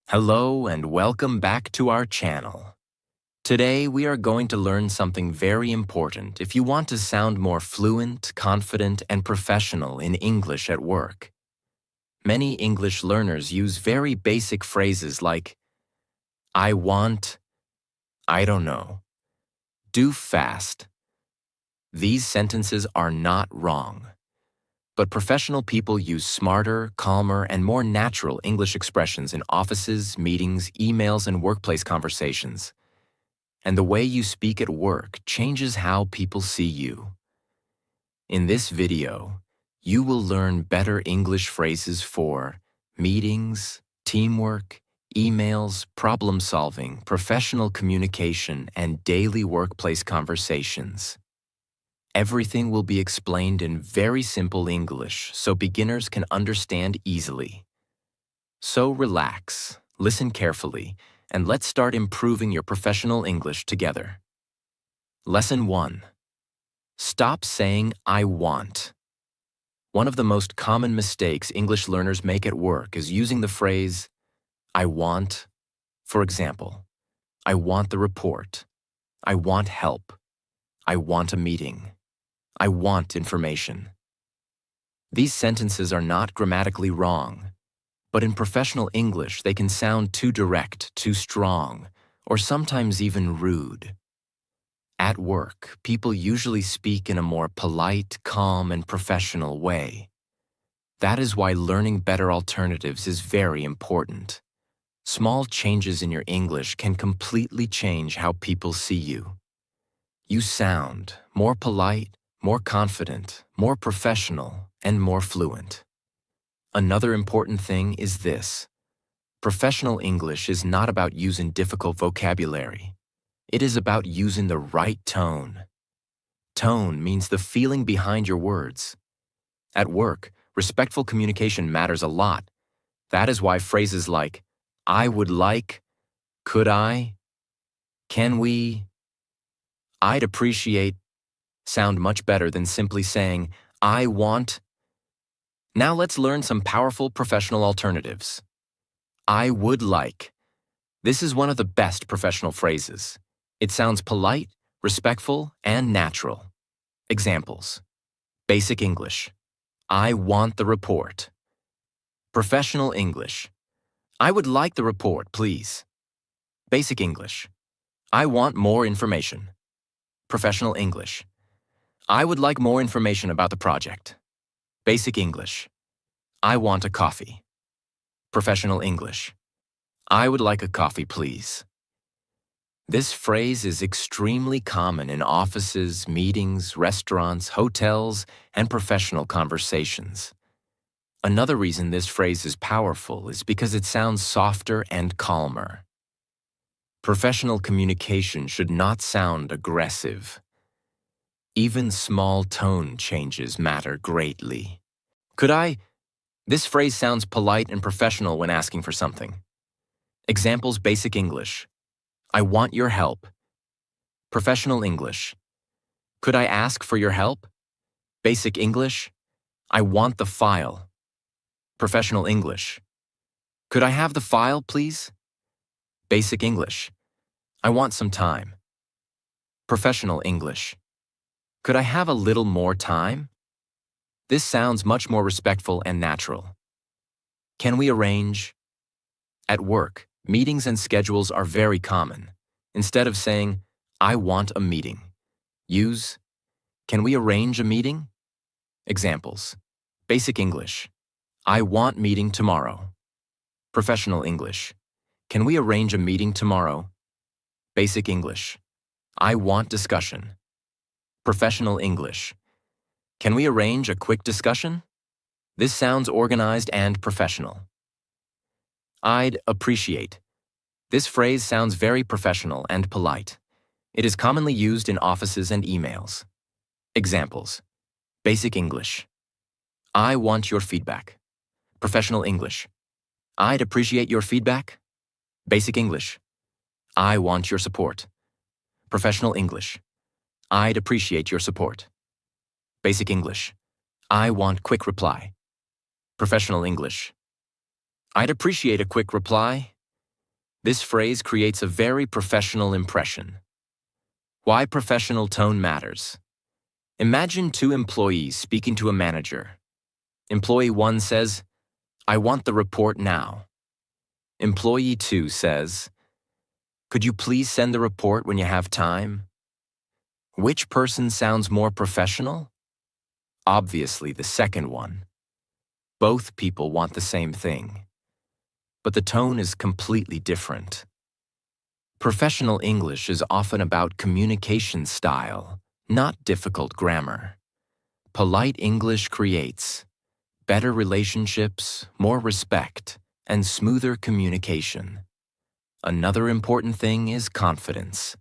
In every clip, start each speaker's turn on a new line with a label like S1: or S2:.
S1: Hello and welcome back to our channel. Today we are going to learn something very important if you want to sound more fluent, confident, and professional in English at work. Many English learners use very basic phrases like, I want, I don't know, do fast. These sentences are not wrong. But professional people use smarter, calmer, and more natural English expressions in offices, meetings, emails, and workplace conversations. And the way you speak at work changes how people see you. In this video, you will learn better English phrases for meetings, teamwork, emails, problem-solving, professional communication, and daily workplace conversations. Everything will be explained in very simple English so beginners can understand easily. So relax, listen carefully, and let's start improving your professional English together. Lesson 1. Stop saying I want. One of the most common mistakes English learners make at work is using the phrase I want. For example, I want the report. I want help. I want a meeting. I want information. These sentences are not grammatically wrong, but in professional English they can sound too direct, too strong, or sometimes even rude. At work, people usually speak in a more polite, calm, and professional way. That is why learning better alternatives is very important. Small changes in your English can completely change how people see you. You sound more polite, more confident, more professional, and more fluent. Another important thing is this. Professional English is not about using difficult vocabulary. It is about using the right tone. Tone means the feeling behind your words. At work, respectful communication matters a lot. That is why phrases like, I would like, could I, can we, I'd appreciate, sound much better than simply saying, I want. Now let's learn some powerful professional alternatives. I would like. This is one of the best professional phrases. It sounds polite, respectful, and natural. Examples. Basic English. I want the report. Professional English. I would like the report, please. Basic English. I want more information. Professional English. I would like more information about the project. Basic English. I want a coffee. Professional English. I would like a coffee, please. This phrase is extremely common in offices, meetings, restaurants, hotels, and professional conversations. Another reason this phrase is powerful is because it sounds softer and calmer. Professional communication should not sound aggressive. Even small tone changes matter greatly. Could I? This phrase sounds polite and professional when asking for something. Examples. Basic English. I want your help. Professional English. Could I ask for your help? Basic English. I want the file. Professional English. Could I have the file, please? Basic English. I want some time. Professional English. Could I have a little more time? This sounds much more respectful and natural. Can we arrange? At work, meetings and schedules are very common. Instead of saying, I want a meeting, use, can we arrange a meeting? Examples. Basic English. I want meeting tomorrow. Professional English. Can we arrange a meeting tomorrow? Basic English. I want discussion. Professional English. Can we arrange a quick discussion? This sounds organized and professional. I'd appreciate. This phrase sounds very professional and polite. It is commonly used in offices and emails. Examples. Basic English. I want your feedback. Professional English. I'd appreciate your feedback. Basic English. I want your support. Professional English. I'd appreciate your support. Basic English. I want quick reply. Professional English. I'd appreciate a quick reply. This phrase creates a very professional impression. Why professional tone matters. Imagine two employees speaking to a manager. Employee 1 says, "I want the report now." Employee 2 says, "Could you please send the report when you have time?" Which person sounds more professional? Obviously, the second one. Both people want the same thing, but the tone is completely different. Professional English is often about communication style, not difficult grammar. Polite English creates better relationships, more respect, and smoother communication. Another important thing is confidence.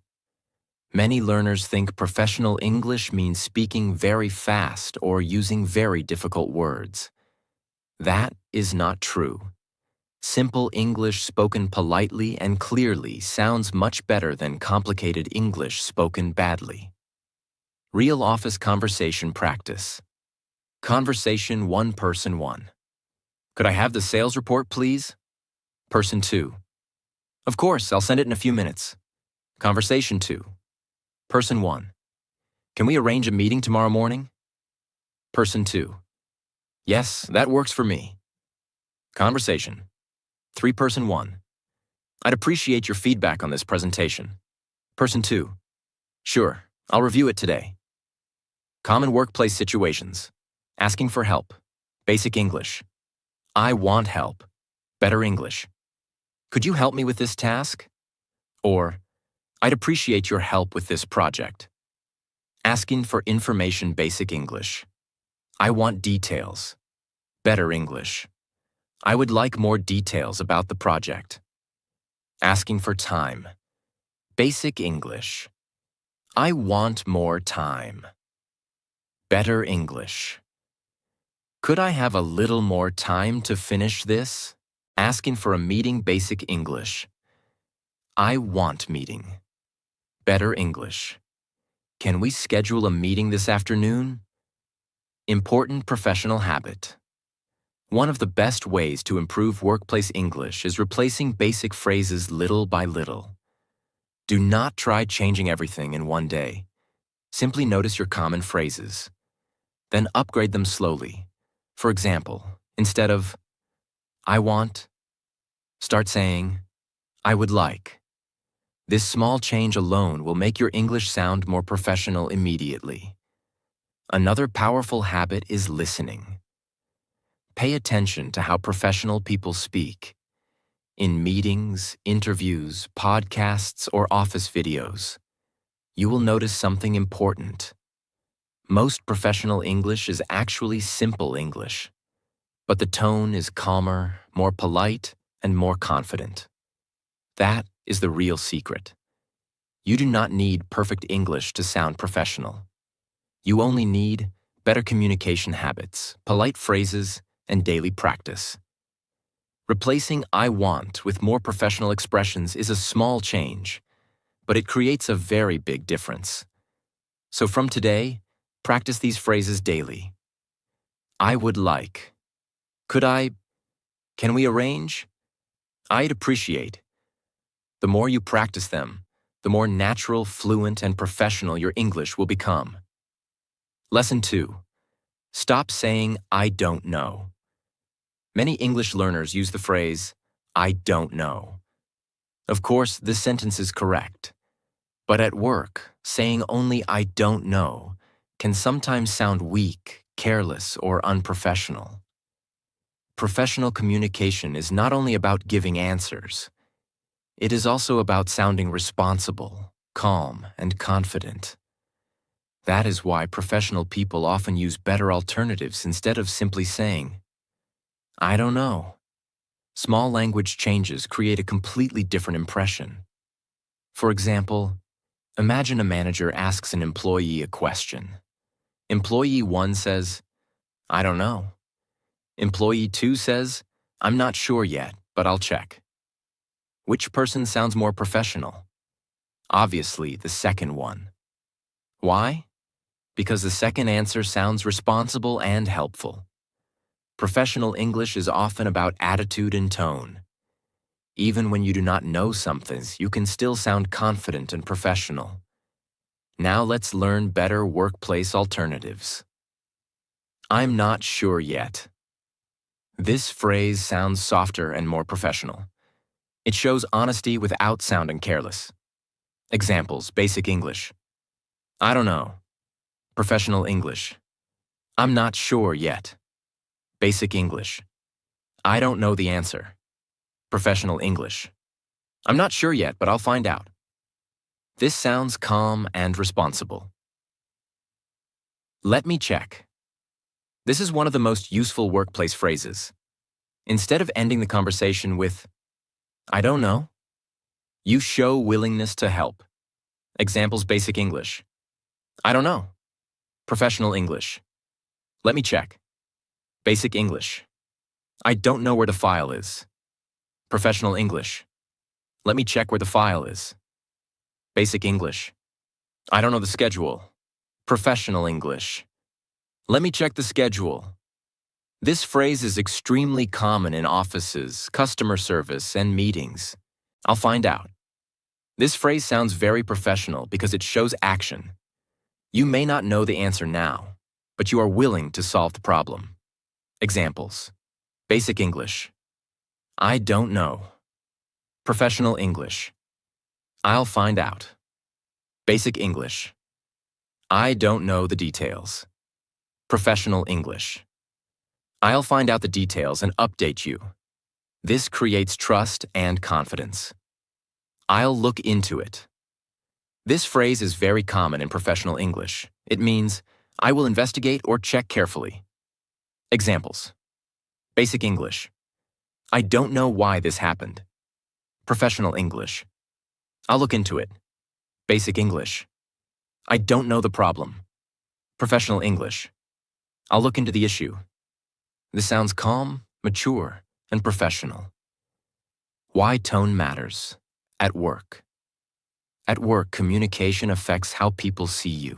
S1: Many learners think professional English means speaking very fast or using very difficult words. That is not true. Simple English spoken politely and clearly sounds much better than complicated English spoken badly. Real office conversation practice. Conversation 1 Person 1. Could I have the sales report, please? Person 2. Of course, I'll send it in a few minutes. Conversation 2. Person 1. Can we arrange a meeting tomorrow morning? Person 2. Yes, that works for me. Conversation 3 Person 1. I'd appreciate your feedback on this presentation. Person 2. Sure, I'll review it today. Common workplace situations. Asking for help. Basic English. I want help. Better English. Could you help me with this task? Or, I'd appreciate your help with this project. Asking for information. Basic English. I want details. Better English. I would like more details about the project. Asking for time. Basic English. I want more time. Better English. Could I have a little more time to finish this? Asking for a meeting. Basic English. I want meeting. Better English. Can we schedule a meeting this afternoon? Important professional habit. One of the best ways to improve workplace English is replacing basic phrases little by little. Do not try changing everything in one day. Simply notice your common phrases. Then upgrade them slowly. For example, instead of I want, start saying I would like. This small change alone will make your English sound more professional immediately. Another powerful habit is listening. Pay attention to how professional people speak. In meetings, interviews, podcasts, or office videos, you will notice something important. Most professional English is actually simple English, but the tone is calmer, more polite, and more confident. That is the real secret. You do not need perfect English to sound professional. You only need better communication habits, polite phrases, and daily practice. Replacing I want with more professional expressions is a small change, but it creates a very big difference. So from today, practice these phrases daily. I would like. Could I? Can we arrange? I'd appreciate. The more you practice them, the more natural, fluent, and professional your English will become. Lesson 2. Stop saying I don't know. Many English learners use the phrase, I don't know. Of course, this sentence is correct. But at work, saying only I don't know can sometimes sound weak, careless, or unprofessional. Professional communication is not only about giving answers. It is also about sounding responsible, calm, and confident. That is why professional people often use better alternatives instead of simply saying, I don't know. Small language changes create a completely different impression. For example, imagine a manager asks an employee a question. Employee 1 says, I don't know. Employee 2 says, I'm not sure yet, but I'll check. Which person sounds more professional? Obviously, the second one. Why? Because the second answer sounds responsible and helpful. Professional English is often about attitude and tone. Even when you do not know something, you can still sound confident and professional. Now let's learn better workplace alternatives. I'm not sure yet. This phrase sounds softer and more professional. It shows honesty without sounding careless. Examples: basic English. I don't know. Professional English. I'm not sure yet. Basic English. I don't know the answer. Professional English. I'm not sure yet, but I'll find out. This sounds calm and responsible. Let me check. This is one of the most useful workplace phrases. Instead of ending the conversation with, I don't know, you show willingness to help. Examples: basic English. I don't know. Professional English. Let me check. Basic English. I don't know where the file is. Professional English. Let me check where the file is. Basic English. I don't know the schedule. Professional English. Let me check the schedule. This phrase is extremely common in offices, customer service, and meetings. I'll find out. This phrase sounds very professional because it shows action. You may not know the answer now, but you are willing to solve the problem. Examples: basic English. I don't know. Professional English. I'll find out. Basic English. I don't know the details. Professional English. I'll find out the details and update you. This creates trust and confidence. I'll look into it. This phrase is very common in professional English. It means, I will investigate or check carefully. Examples: basic English. I don't know why this happened. Professional English. I'll look into it. Basic English. I don't know the problem. Professional English. I'll look into the issue. This sounds calm, mature, and professional. Why tone matters at work. At work, communication affects how people see you.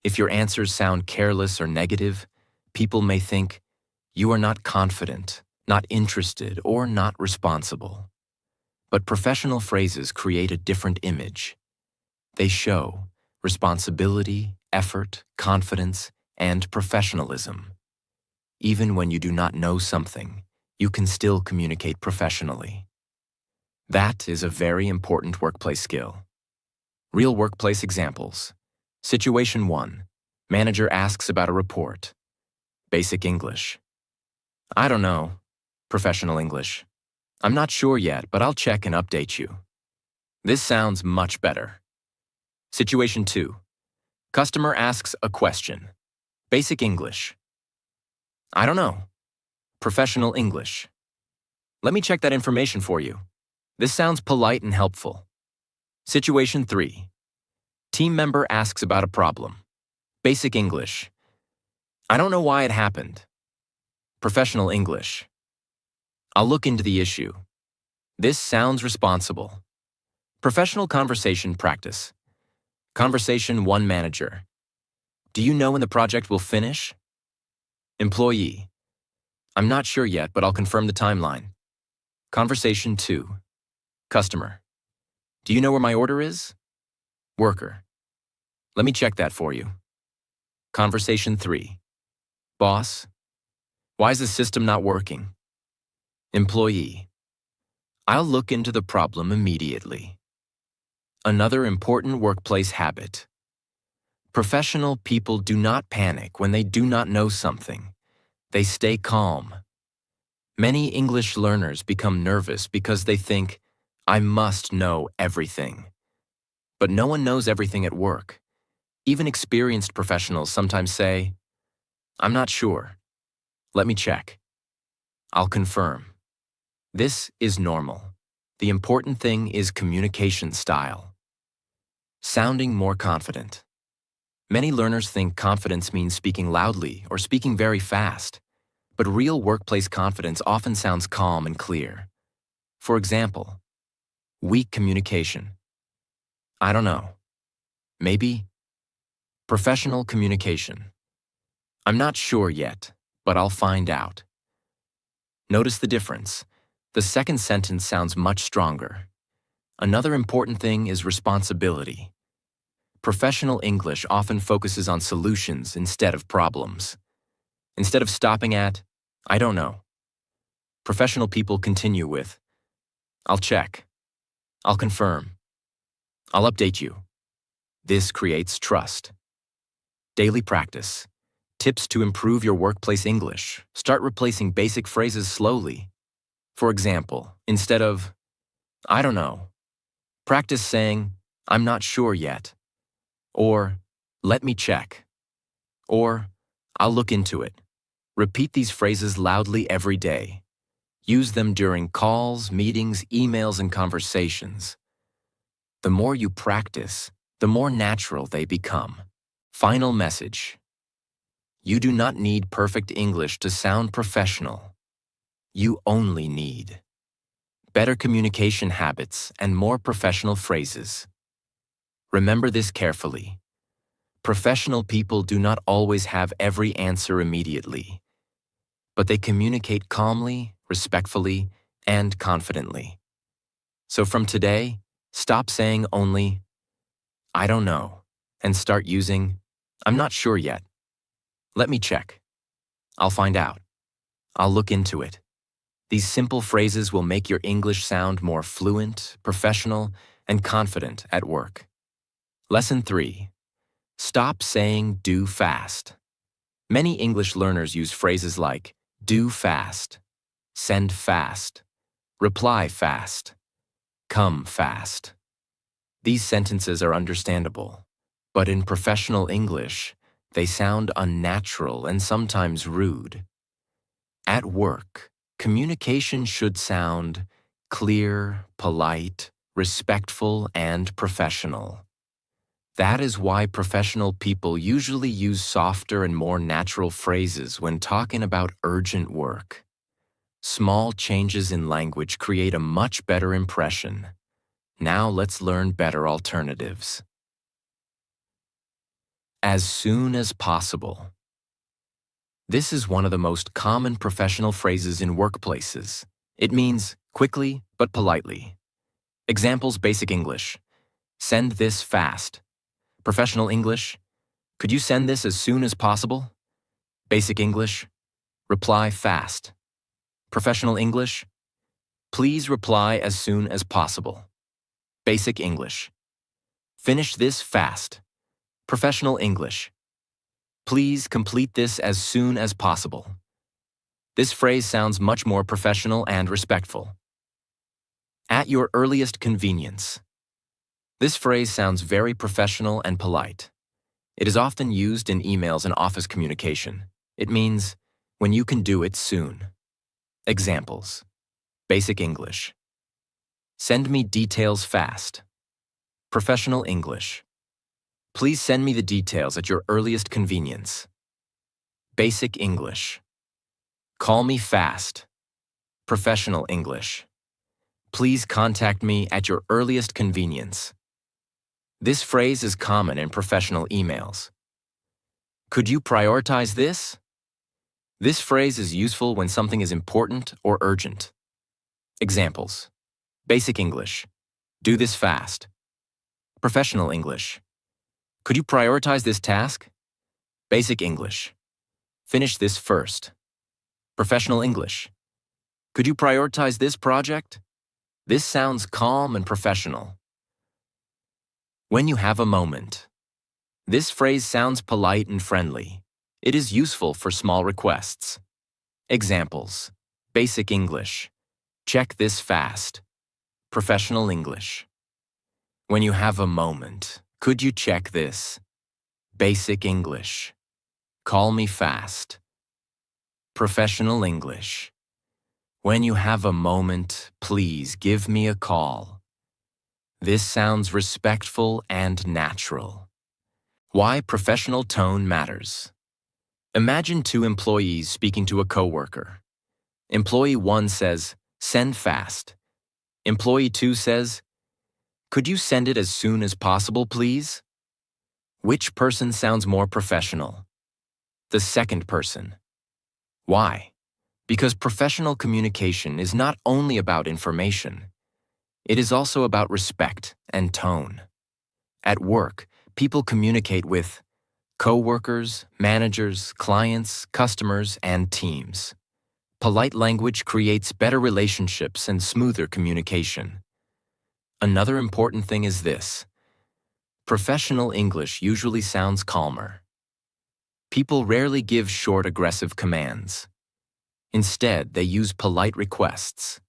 S1: If your answers sound careless or negative, people may think you are not confident, not interested, or not responsible. But professional phrases create a different image. They show responsibility, effort, confidence, and professionalism. Even when you do not know something, you can still communicate professionally. That is a very important workplace skill. Real workplace examples. Situation 1. Manager asks about a report. Basic English. I don't know. Professional English. I'm not sure yet, but I'll check and update you. This sounds much better. Situation 2. Customer asks a question. Basic English. I don't know. Professional English. Let me check that information for you. This sounds polite and helpful. Situation 3. Team member asks about a problem. Basic English. I don't know why it happened. Professional English. I'll look into the issue. This sounds responsible. Professional conversation practice. Conversation 1. Manager. Do you know when the project will finish? Employee. I'm not sure yet, but I'll confirm the timeline. Conversation 2. Customer. Do you know where my order is? Worker. Let me check that for you. Conversation 3. Boss. Why is the system not working? Employee. I'll look into the problem immediately. Another important workplace habit. Professional people do not panic when they do not know something. They stay calm. Many English learners become nervous because they think, I must know everything. But no one knows everything at work. Even experienced professionals sometimes say, I'm not sure. Let me check. I'll confirm. This is normal. The important thing is communication style. Sounding more confident. Many learners think confidence means speaking loudly or speaking very fast, but real workplace confidence often sounds calm and clear. For example, weak communication. I don't know. Maybe. Professional communication. I'm not sure yet, but I'll find out. Notice the difference. The second sentence sounds much stronger. Another important thing is responsibility. Professional English often focuses on solutions instead of problems. Instead of stopping at, I don't know, professional people continue with, I'll check, I'll confirm, I'll update you. This creates trust. Daily practice. Tips to improve your workplace English. Start replacing basic phrases slowly. For example, instead of, I don't know, practice saying, I'm not sure yet, or let me check, or I'll look into it. Repeat these phrases loudly every day. Use them during calls, meetings, emails, and conversations. The more you practice, the more natural they become. Final message. You do not need perfect English to sound professional. You only need better communication habits and more professional phrases. Remember this carefully. Professional people do not always have every answer immediately, but they communicate calmly, respectfully, and confidently. So from today, stop saying only, I don't know, and start using, I'm not sure yet. Let me check. I'll find out. I'll look into it. These simple phrases will make your English sound more fluent, professional, and confident at work. Lesson 3. Stop saying do fast. Many English learners use phrases like do fast, send fast, reply fast, come fast. These sentences are understandable, but in professional English, they sound unnatural and sometimes rude. At work, communication should sound clear, polite, respectful, and professional. That is why professional people usually use softer and more natural phrases when talking about urgent work. Small changes in language create a much better impression. Now let's learn better alternatives. As soon as possible. This is one of the most common professional phrases in workplaces. It means quickly but politely. Examples: basic English. Send this fast. Professional English. Could you send this as soon as possible? Basic English. Reply fast. Professional English. Please reply as soon as possible. Basic English. Finish this fast. Professional English. Please complete this as soon as possible. This phrase sounds much more professional and respectful. At your earliest convenience. This phrase sounds very professional and polite. It is often used in emails and office communication. It means when you can do it soon. Examples: basic English. Send me details fast. Professional English. Please send me the details at your earliest convenience. Basic English. Call me fast. Professional English. Please contact me at your earliest convenience. This phrase is common in professional emails. Could you prioritize this? This phrase is useful when something is important or urgent. Examples: basic English. Do this fast. Professional English. Could you prioritize this task? Basic English. Finish this first. Professional English. Could you prioritize this project? This sounds calm and professional. When you have a moment. This phrase sounds polite and friendly. It is useful for small requests. Examples: basic English. Check this fast. Professional English. When you have a moment, could you check this? Basic English. Call me fast. Professional English. When you have a moment, please give me a call. This sounds respectful and natural. Why professional tone matters. Imagine two employees speaking to a coworker. Employee 1 says, "Send fast." Employee 2 says, "Could you send it as soon as possible, please?" Which person sounds more professional? The second person. Why? Because professional communication is not only about information, it is also about respect and tone. At work, people communicate with coworkers, managers, clients, customers, and teams. Polite language creates better relationships and smoother communication. Another important thing is this: professional English usually sounds calmer. People rarely give short, aggressive commands. Instead, they use polite requests.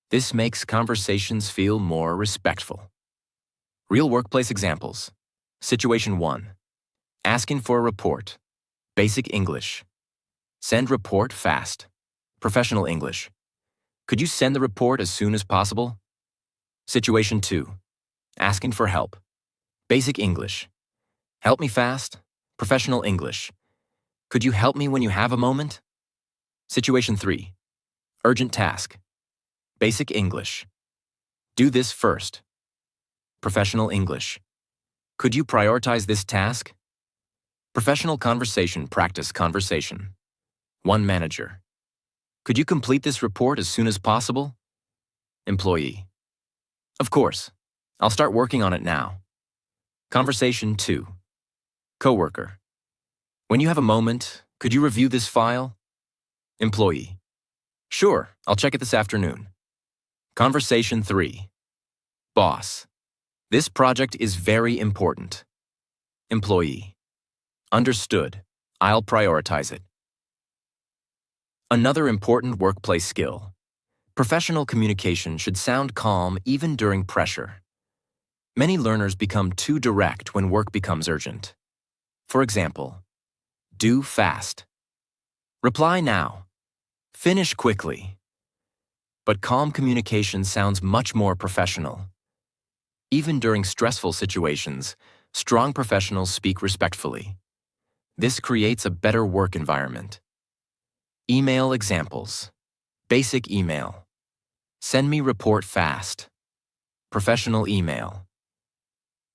S1: This makes conversations feel more respectful. Real workplace examples. Situation 1. Asking for a report. Basic English. Send report fast. Professional English. Could you send the report as soon as possible? Situation 2. Asking for help. Basic English. Help me fast. Professional English. Could you help me when you have a moment? Situation 3. Urgent task. Basic English. Do this first. Professional English. Could you prioritize this task? Professional conversation, practice conversation. One manager. Could you complete this report as soon as possible? Employee. Of course. I'll start working on it now. Conversation 2. Coworker. When you have a moment, could you review this file? Employee. Sure, I'll check it this afternoon. Conversation 3. Boss. This project is very important. Employee. Understood. I'll prioritize it. Another important workplace skill. Professional communication should sound calm even during pressure. Many learners become too direct when work becomes urgent. For example, do fast. Reply now. Finish quickly. But calm communication sounds much more professional. Even during stressful situations, strong professionals speak respectfully. This creates a better work environment. Email examples. Basic email. Send me report fast. Professional email.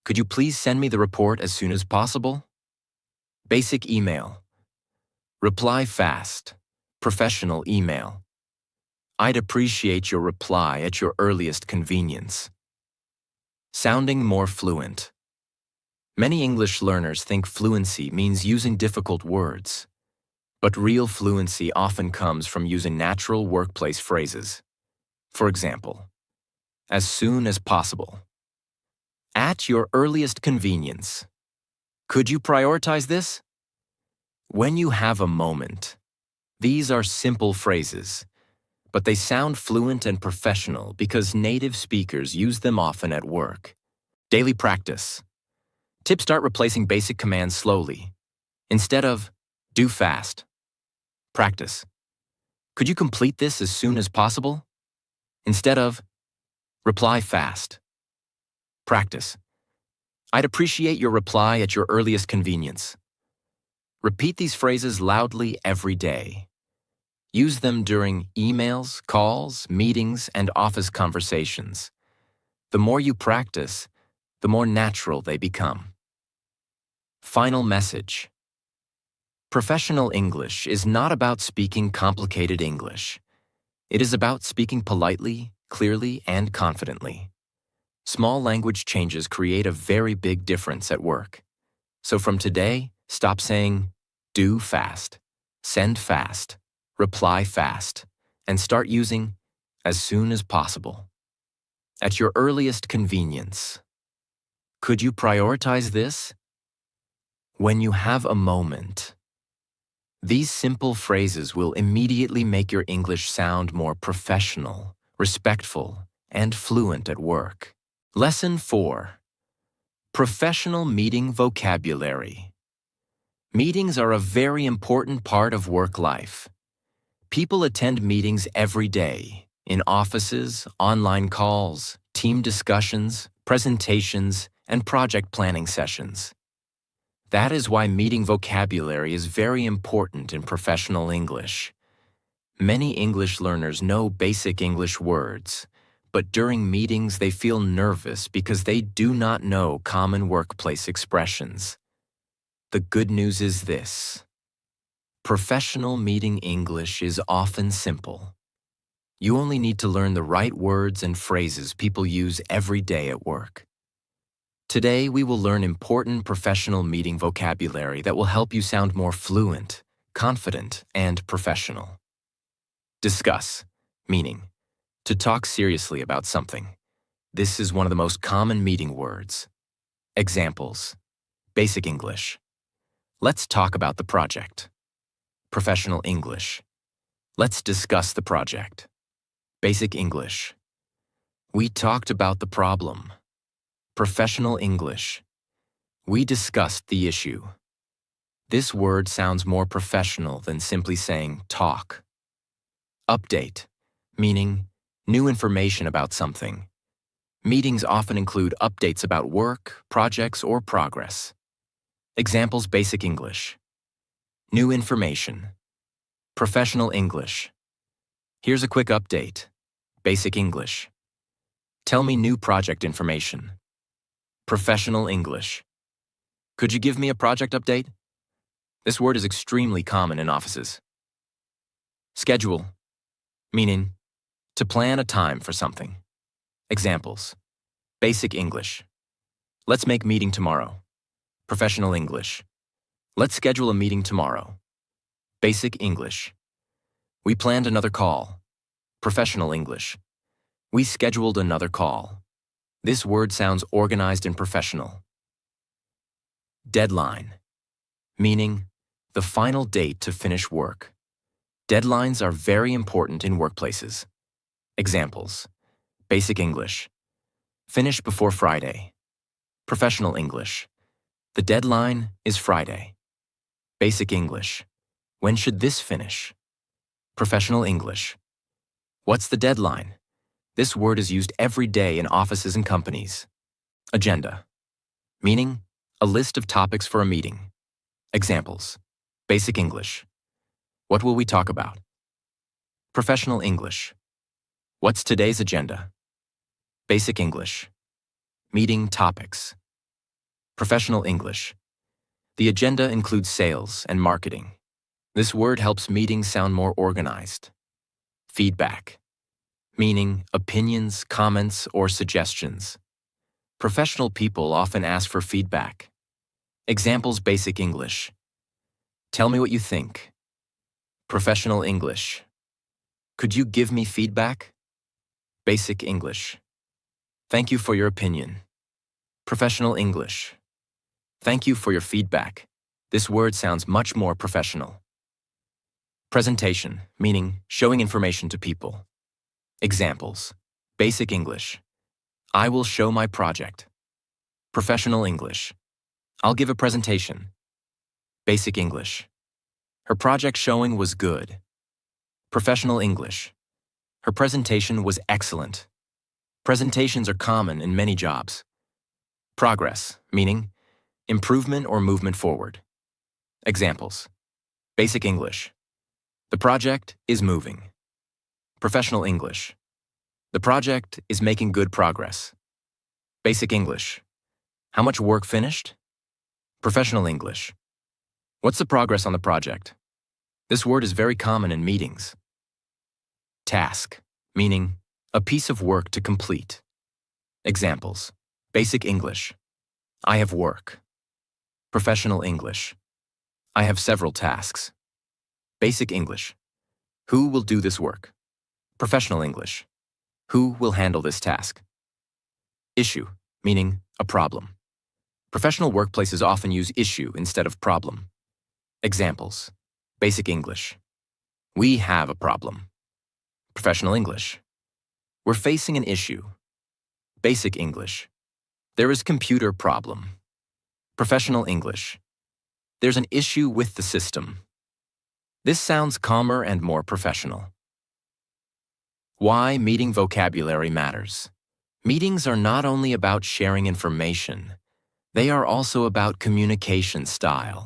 S1: Could you please send me the report as soon as possible? Basic email. Reply fast. Professional email. I'd appreciate your reply at your earliest convenience. Sounding more fluent. Many English learners think fluency means using difficult words. But real fluency often comes from using natural workplace phrases. For example, as soon as possible. At your earliest convenience. Could you prioritize this? When you have a moment. These are simple phrases, but they sound fluent and professional because native speakers use them often at work. Daily practice. Tip: start replacing basic commands slowly. Instead of, do fast. Practice. Could you complete this as soon as possible? Instead of, reply fast. Practice. I'd appreciate your reply at your earliest convenience. Repeat these phrases loudly every day. Use them during emails, calls, meetings, and office conversations. The more you practice, the more natural they become. Final message. Professional English is not about speaking complicated English. It is about speaking politely, clearly, and confidently. Small language changes create a very big difference at work. So from today, stop saying, do fast, send fast, reply fast, and start using as soon as possible. At your earliest convenience. Could you prioritize this? When you have a moment. These simple phrases will immediately make your English sound more professional, respectful, and fluent at work. Lesson 4. Professional meeting vocabulary. Meetings are a very important part of work life. People attend meetings every day, in offices, online calls, team discussions, presentations, and project planning sessions. That is why meeting vocabulary is very important in professional English. Many English learners know basic English words, but during meetings they feel nervous because they do not know common workplace expressions. The good news is this. Professional meeting English is often simple. You only need to learn the right words and phrases people use every day at work. Today, we will learn important professional meeting vocabulary that will help you sound more fluent, confident, and professional. Discuss, meaning to talk seriously about something. This is one of the most common meeting words. Examples: basic English. Let's talk about the project. Professional English. Let's discuss the project. Basic English. We talked about the problem. Professional English. We discussed the issue. This word sounds more professional than simply saying talk. Update, meaning new information about something. Meetings often include updates about work, projects, or progress. Examples: basic English. New information. Professional English. Here's a quick update. Basic English. Tell me new project information. Professional English. Could you give me a project update? This word is extremely common in offices. Schedule, meaning to plan a time for something. Examples: basic English. Let's make meeting tomorrow. Professional English. Let's schedule a meeting tomorrow. Basic English. We planned another call. Professional English. We scheduled another call. This word sounds organized and professional. Deadline, meaning the final date to finish work. Deadlines are very important in workplaces. Examples: basic English. Finish before Friday. Professional English. The deadline is Friday. Basic English. When should this finish? Professional English. What's the deadline? This word is used every day in offices and companies. Agenda, meaning a list of topics for a meeting. Examples: basic English. What will we talk about? Professional English. What's today's agenda? Basic English. Meeting topics. Professional English. The agenda includes sales and marketing. This word helps meetings sound more organized. Feedback, meaning opinions, comments, or suggestions. Professional people often ask for feedback. Examples: basic English. Tell me what you think. Professional English. Could you give me feedback? Basic English. Thank you for your opinion. Professional English. Thank you for your feedback. This word sounds much more professional. Presentation, meaning showing information to people. Examples: basic English. I will show my project. Professional English. I'll give a presentation. Basic English. Her project showing was good. Professional English. Her presentation was excellent. Presentations are common in many jobs. Progress, meaning improvement or movement forward. Examples: basic English. The project is moving. Professional English. The project is making good progress. Basic English. How much work finished? Professional English. What's the progress on the project? This word is very common in meetings. Task, meaning a piece of work to complete. Examples: basic English. I have work. Professional English. I have several tasks. Basic English. Who will do this work? Professional English. Who will handle this task? Issue, meaning a problem. Professional workplaces often use issue instead of problem. Examples: basic English. We have a problem. Professional English. We're facing an issue. Basic English. There is computer problem. Professional English. There's an issue with the system. This sounds calmer and more professional. Why meeting vocabulary matters. Meetings are not only about sharing information, they are also about communication style.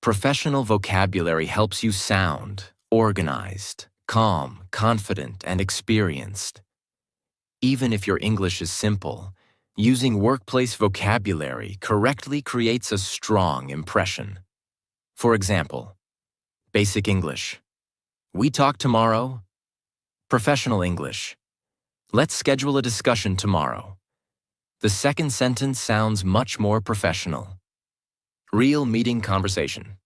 S1: Professional vocabulary helps you sound organized, calm, confident, and experienced. Even if your English is simple, using workplace vocabulary correctly creates a strong impression. For example, Basic English. We talk tomorrow. Professional English. Let's schedule a discussion tomorrow. The second sentence sounds much more professional. Real meeting conversation.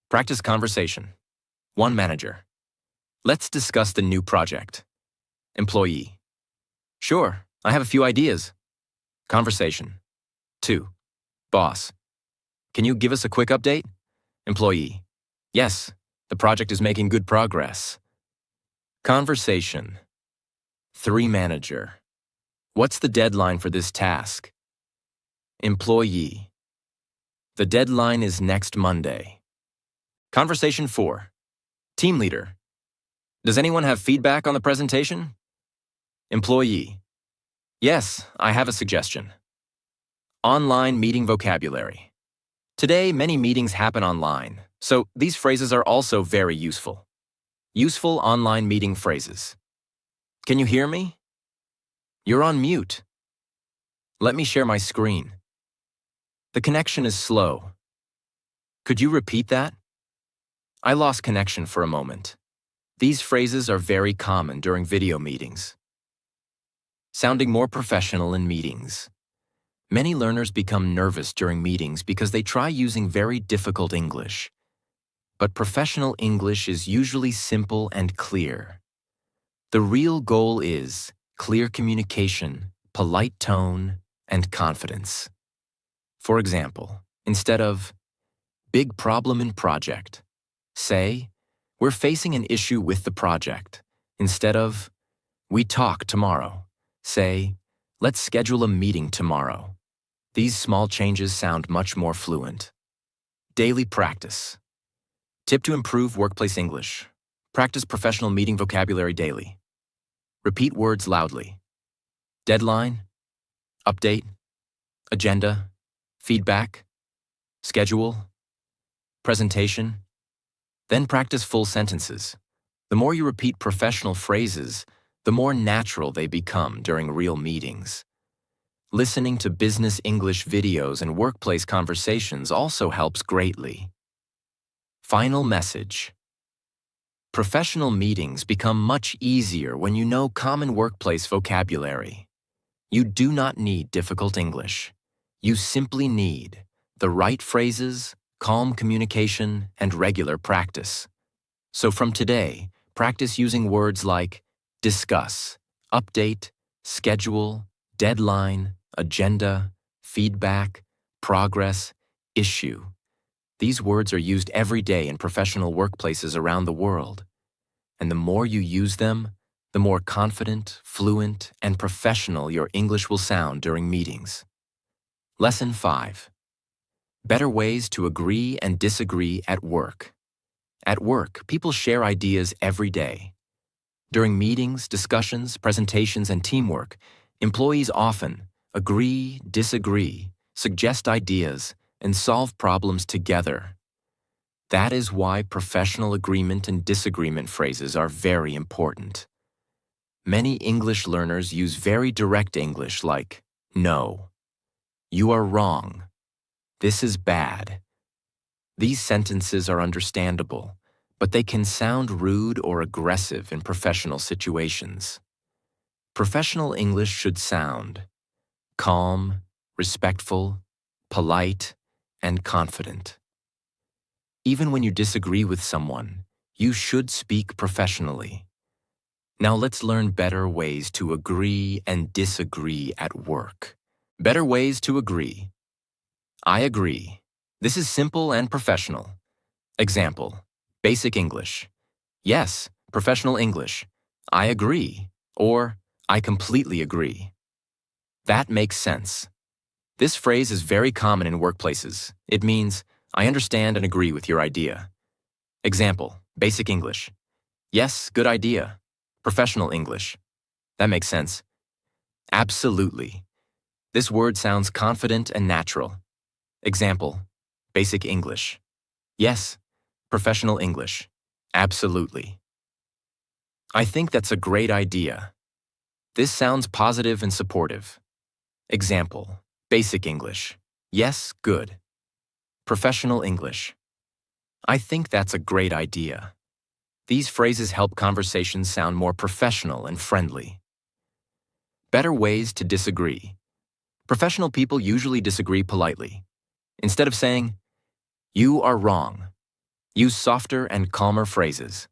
S1: Practice conversation. One manager. Let's discuss the new project. Employee. Sure, I have a few ideas. Conversation. 2. Boss. Can you give us a quick update? Employee. Yes, the project is making good progress. Conversation. 3. Manager. What's the deadline for this task? Employee. The deadline is next Monday. Conversation 4. Team leader. Does anyone have feedback on the presentation? Employee. Yes, I have a suggestion. Online meeting vocabulary. Today, many meetings happen online, so these phrases are also very useful. Useful online meeting phrases. Can you hear me? You're on mute. Let me share my screen. The connection is slow. Could you repeat that? I lost connection for a moment. These phrases are very common during video meetings. Sounding more professional in meetings. Many learners become nervous during meetings because they try using very difficult English. But professional English is usually simple and clear. The real goal is clear communication, polite tone, and confidence. For example, instead of big problem in project, say, we're facing an issue with the project. Instead of we talk tomorrow, say, let's schedule a meeting tomorrow. These small changes sound much more fluent. Daily practice. Tip to improve workplace English. Practice professional meeting vocabulary daily. Repeat words loudly. Deadline, update, agenda, feedback, schedule, presentation. Then practice full sentences. The more you repeat professional phrases, the more natural they become during real meetings. Listening to business English videos and workplace conversations also helps greatly. Final message. Professional meetings become much easier when you know common workplace vocabulary. You do not need difficult English. You simply need the right phrases, calm communication, and regular practice. So from today, practice using words like discuss, update, schedule, deadline, agenda, feedback, progress, issue. These words are used every day in professional workplaces around the world. And the more you use them, the more confident, fluent, and professional your English will sound during meetings. Lesson 5. Better ways to agree and disagree at work. At work, people share ideas every day. During meetings, discussions, presentations, and teamwork, employees often agree, disagree, suggest ideas, and solve problems together. That is why professional agreement and disagreement phrases are very important. Many English learners use very direct English like, no, you are wrong, this is bad. These sentences are understandable, but they can sound rude or aggressive in professional situations. Professional English should sound calm, respectful, polite, and confident. Even when you disagree with someone, you should speak professionally. Now let's learn better ways to agree and disagree at work. Better ways to agree. I agree. This is simple and professional. Example, basic English. Yes, professional English. I agree. Or, I completely agree. That makes sense. This phrase is very common in workplaces. It means, I understand and agree with your idea. Example, basic English. Yes, good idea. Professional English. That makes sense. Absolutely. This word sounds confident and natural. Example, basic English. Yes, professional English. Absolutely. I think that's a great idea. This sounds positive and supportive. Example, basic English. Yes, good. Professional English. I think that's a great idea. These phrases help conversations sound more professional and friendly. Better ways to disagree. Professional people usually disagree politely. Instead of saying, "You are wrong," use softer and calmer phrases.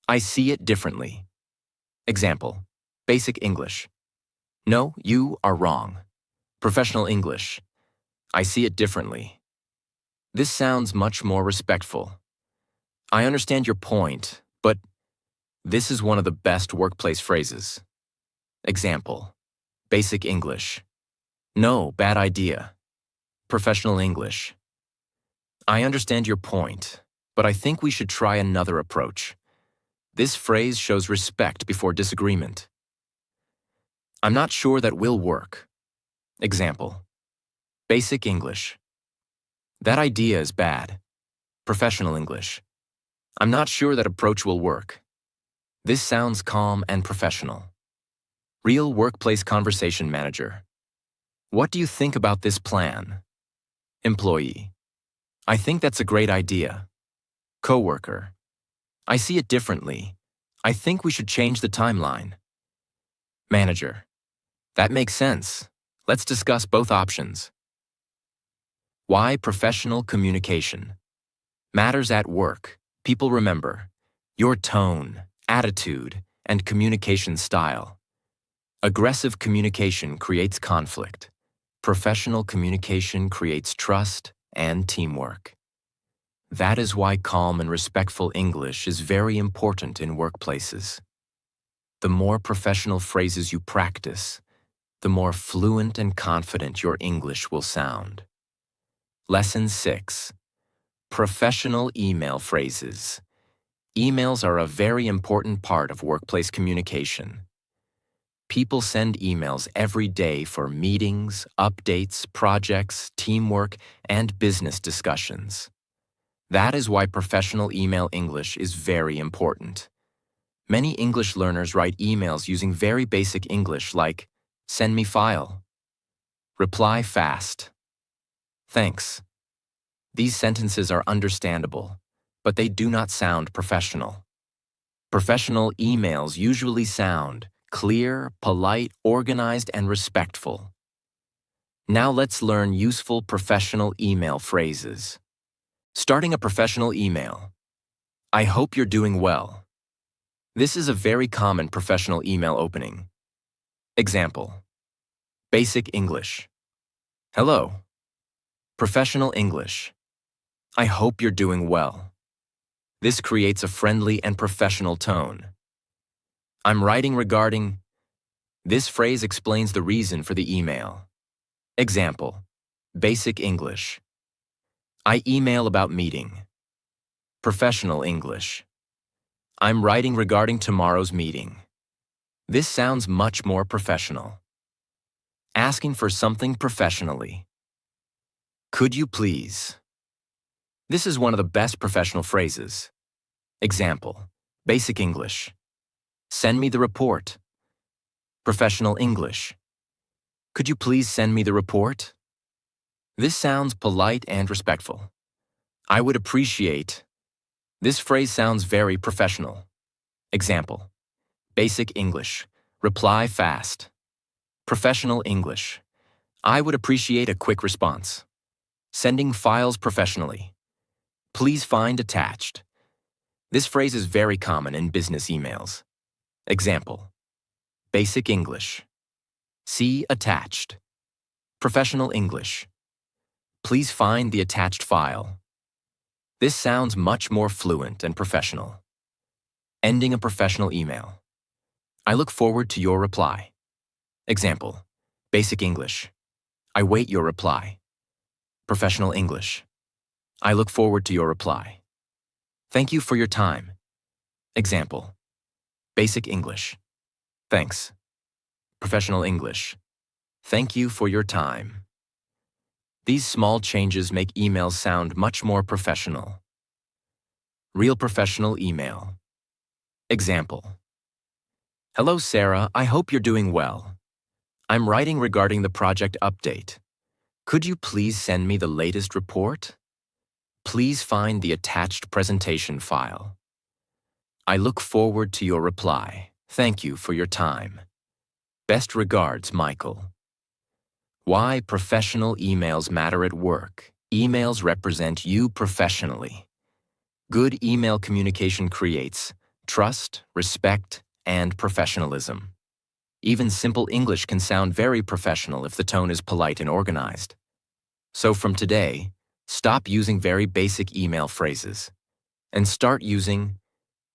S1: "I see it differently." Example, basic English. "No, you are wrong." Professional English. "I see it differently." This sounds much more respectful. "I understand your point, but..." This is one of the best workplace phrases. Example, basic English. "No, bad idea." Professional English. "I understand your point, but I think we should try another approach." This phrase shows respect before disagreement. "I'm not sure that will work." Example, basic English. "That idea is bad." Professional English. "I'm not sure that approach will work." This sounds calm and professional. Real workplace conversation manager. "What do you think about this plan?" Employee. "I think that's a great idea." Coworker. "I see it differently. I think we should change the timeline." Manager. "That makes sense. Let's discuss both options." Why professional communication matters at work. People remember your tone, attitude, and communication style. Aggressive communication creates conflict. Professional communication creates trust and teamwork. That is why calm and respectful English is very important in workplaces. The more professional phrases you practice, the more fluent and confident your English will sound. Lesson 6. Professional email phrases. Emails are a very important part of workplace communication. People send emails every day for meetings, updates, projects, teamwork, and business discussions. That is why professional email English is very important. Many English learners write emails using very basic English like, "Send me file." "Reply fast." "Thanks." These sentences are understandable, but they do not sound professional. Professional emails usually sound clear, polite, organized, and respectful. Now let's learn useful professional email phrases. Starting a professional email. "I hope you're doing well." This is a very common professional email opening. Example, basic English. "Hello." Professional English. "I hope you're doing well." This creates a friendly and professional tone. "I'm writing regarding..." This phrase explains the reason for the email. Example, basic English. "I email about meeting." Professional English. "I'm writing regarding tomorrow's meeting." This sounds much more professional. Asking for something professionally. "Could you please?" This is one of the best professional phrases. Example, basic English. "Send me the report." Professional English. "Could you please send me the report?" This sounds polite and respectful. "I would appreciate..." This phrase sounds very professional. Example, basic English. Reply fast. Professional English. "I would appreciate a quick response." Sending files professionally. "Please find attached." This phrase is very common in business emails. Example, basic English. "See attached." Professional English. "Please find the attached file." This sounds much more fluent and professional. Ending a professional email. "I look forward to your reply." Example, basic English. "I wait your reply." Professional English. "I look forward to your reply." "Thank you for your time." Example, basic English. "Thanks." Professional English. "Thank you for your time." These small changes make emails sound much more professional. Real professional email. Example. "Hello, Sarah. I hope you're doing well. I'm writing regarding the project update. Could you please send me the latest report?" Please find the attached presentation file. I look forward to your reply. Thank you for your time. Best regards, Michael. Why professional emails matter at work. Emails represent you professionally. Good email communication creates trust, respect, and professionalism. Even simple English can sound very professional if the tone is polite and organized. So from today, stop using very basic email phrases and start using,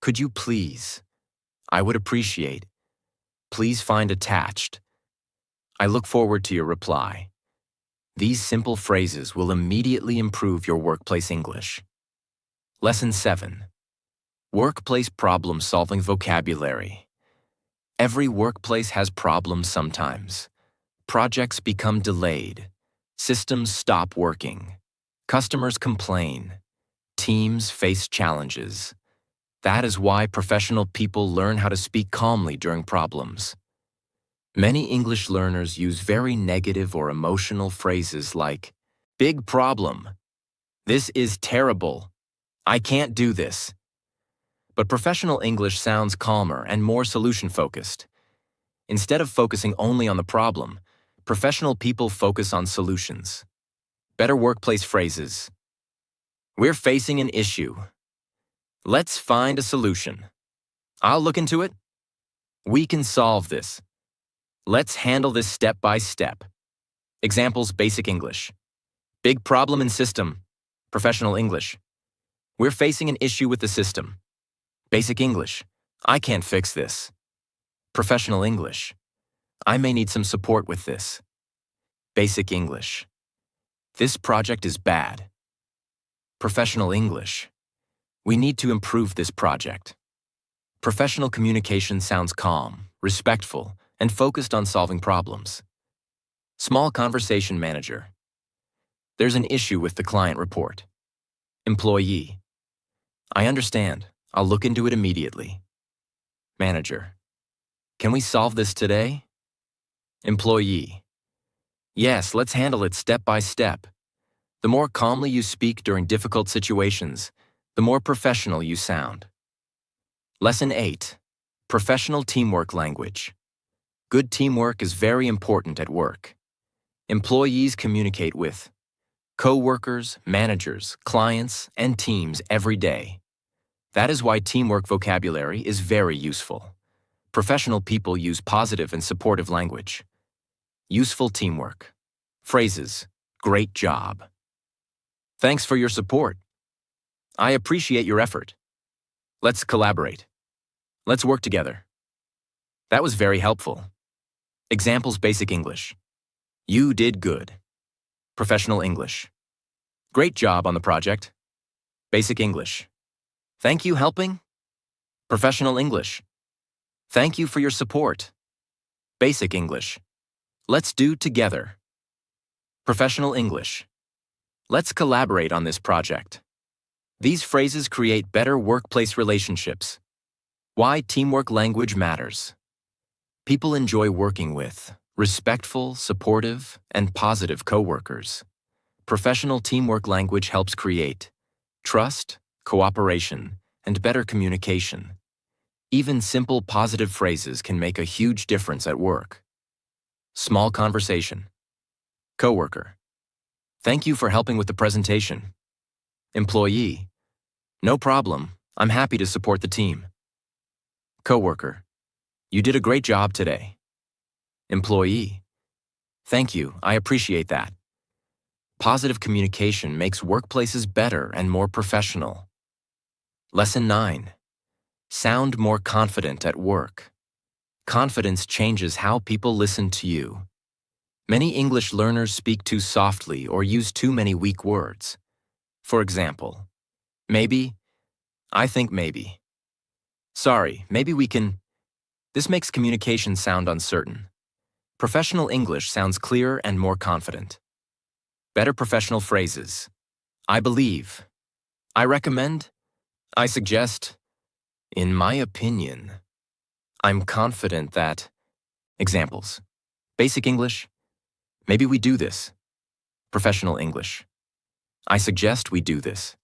S1: "Could you please?" "I would appreciate." "Please find attached." "I look forward to your reply." These simple phrases will immediately improve your workplace English. Lesson 7. Workplace problem-solving vocabulary. Every workplace has problems sometimes. Projects become delayed. Systems stop working. Customers complain. Teams face challenges. That is why professional people learn how to speak calmly during problems. Many English learners use very negative or emotional phrases like, "Big problem," "This is terrible," "I can't do this." But professional English sounds calmer and more solution-focused. Instead of focusing only on the problem, professional people focus on solutions. Better workplace phrases. "We're facing an issue." "Let's find a solution." "I'll look into it." "We can solve this." "Let's handle this step by step." Examples: basic English. Big problem in system. Professional English. We're facing an issue with the system. Basic English. I can't fix this. Professional English. I may need some support with this. Basic English. This project is bad. Professional English. We need to improve this project. Professional communication sounds calm, respectful, and focused on solving problems. Small conversation manager. There's an issue with the client report. Employee. I understand. I'll look into it immediately. Manager. Can we solve this today? Employee. Yes, let's handle it step by step. The more calmly you speak during difficult situations, the more professional you sound. Lesson 8. Professional teamwork language. Good teamwork is very important at work. Employees communicate with co-workers, managers, clients, and teams every day. That is why teamwork vocabulary is very useful. Professional people use positive and supportive language. Useful teamwork. Phrases: great job. Thanks for your support. I appreciate your effort. Let's collaborate. Let's work together. That was very helpful. Examples: basic English. You did good. Professional English. Great job on the project. Basic English. Thank you helping. Professional English. Thank you for your support. Basic English. Let's do together. Professional English. Let's collaborate on this project. These phrases create better workplace relationships. Why teamwork language matters. People enjoy working with respectful, supportive, and positive coworkers. Professional teamwork language helps create trust, cooperation, and better communication. Even simple positive phrases can make a huge difference at work. Small conversation. Coworker. Thank you for helping with the presentation. Employee. No problem. I'm happy to support the team. Coworker. You did a great job today. Employee. Thank you. I appreciate that. Positive communication makes workplaces better and more professional. Lesson 9. Sound more confident at work. Confidence changes how people listen to you. Many English learners speak too softly or use too many weak words. For example, maybe, I think maybe. Sorry, maybe we can. This makes communication sound uncertain. Professional English sounds clearer and more confident. Better professional phrases. I believe. I recommend. I suggest. In my opinion. I'm confident that. Examples. Basic English. Maybe we do this. Professional English. I suggest we do this.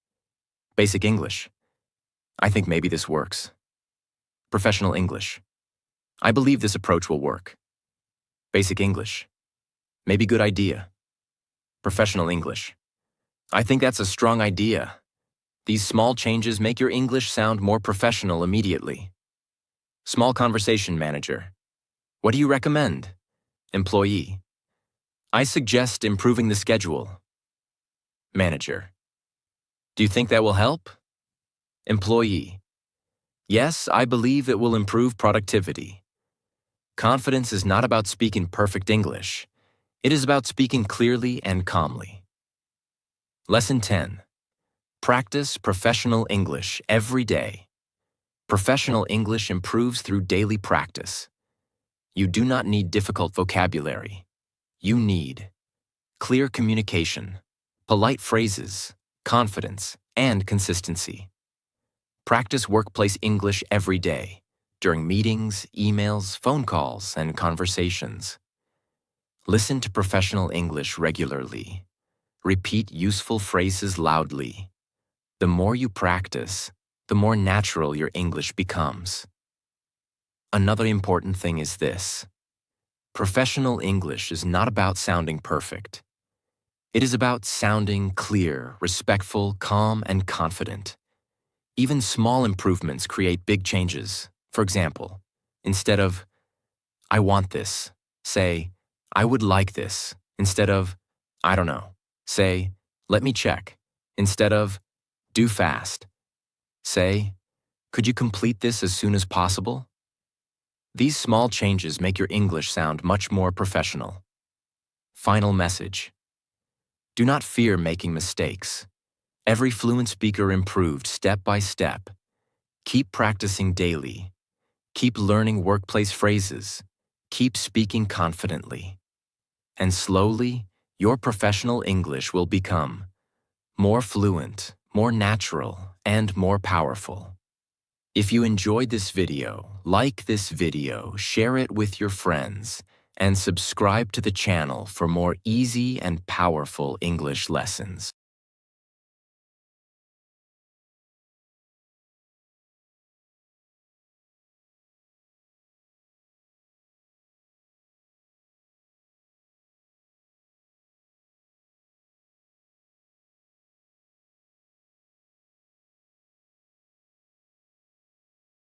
S1: Basic English. I think maybe this works. Professional English. I believe this approach will work. Basic English. Maybe good idea. Professional English. I think that's a strong idea. These small changes make your English sound more professional immediately. Small conversation manager. What do you recommend? Employee. I suggest improving the schedule. Manager. Do you think that will help? Employee. Yes, I believe it will improve productivity. Confidence is not about speaking perfect English. It is about speaking clearly and calmly. Lesson 10. Practice professional English every day. Professional English improves through daily practice. You do not need difficult vocabulary. You need clear communication, polite phrases, confidence, and consistency. Practice workplace English every day, during meetings, emails, phone calls, and conversations. Listen to professional English regularly. Repeat useful phrases loudly. The more you practice, the more natural your English becomes. Another important thing is this. Professional English is not about sounding perfect. It is about sounding clear, respectful, calm, and confident. Even small improvements create big changes. For example, instead of, I want this, say, I would like this. Instead of, I don't know, say, let me check. Instead of, do fast. Say, could you complete this as soon as possible? These small changes make your English sound much more professional. Final message. Do not fear making mistakes. Every fluent speaker improved step by step. Keep practicing daily. Keep learning workplace phrases. Keep speaking confidently. And slowly, your professional English will become more fluent, more natural, and more powerful. If you enjoyed this video, like this video, share it with your friends, and subscribe to the channel for more easy and powerful English lessons.